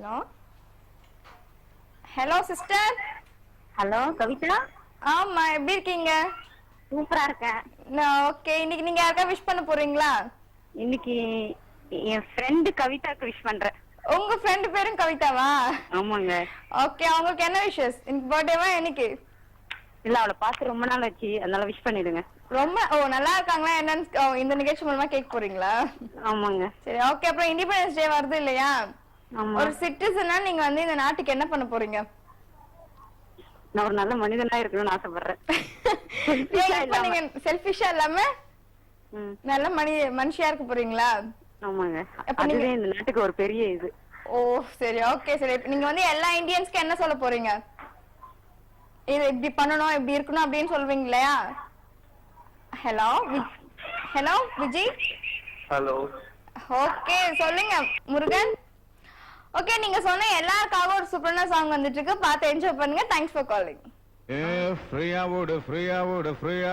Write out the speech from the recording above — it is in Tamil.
Hello hello sister. Hello Kavitha. ஆமா, எப்படி இருக்கீங்க? சூப்பரா இருக்கேன். ஓகே, இன்னைக்கு நீங்க யாருக்கா விஷ் பண்ண போறீங்களா? இன்னைக்கு என் ஃப்ரெண்ட் கவிதாக்கு விஷ் பண்றேன். உங்க ஃப்ரெண்ட் பேரும் கவிதாவா? ஆமாங்க. ஓகே, அவங்களுக்கு என்ன விஷஸ்? இன்னைக்கு பர்த்டேவா என்னைக்கு? இல்ல, அவளை பார்த்து ரொம்ப நாள் ஆச்சு, அதனால விஷ் பண்ணிடுங்க. ரொம்ப நல்லா இருக்காங்களா என்னன்னு இந்த நிகழ்ச்சி மூலமா கேட்க போறீங்களா? ஆமாங்க. சரி, ஓகே. அப்புறம் இண்டிபெண்டன்ஸ் டே வருது இல்லையா? ஒரு சிட்டிசனா நீங்க வந்து இந்த நாட்டுக்கு என்ன பண்ண போறீங்க? நான் ஒரு நல்ல மனிதனா இருக்கணும்னு ஆசைப்படுறேன். நீங்க செல்ஃபிஷா இல்லாம நல்ல மனுஷியா இருக்க போறீங்களா? ஆமாங்க. அதுவே இந்த நாட்டுக்கு ஒரு பெரிய இது. ஓ சரி, ஓகே. சரி, நீங்க வந்து எல்லா இந்தியன்ஸ்க்கு என்ன சொல்ல போறீங்க? இது இப்படி பண்ணணும், இப்படி இருக்கணும் அப்படின்னு சொல்வீங்க இல்லையா? Hello hello Vijay. Hello. Okay, சொல்லுங்க முருகன். ஓகே, நீங்க சொன்ன எல்லாருக்காகவும் ஒரு சூப்பரான சாங் வந்துட்டு இருக்கு, பார்த்து என்ஜாய் பண்ணுங்க. Thanks for calling. ஃப்ரீயா ஓடு ஃப்ரீயா ஓடு ஃப்ரீயா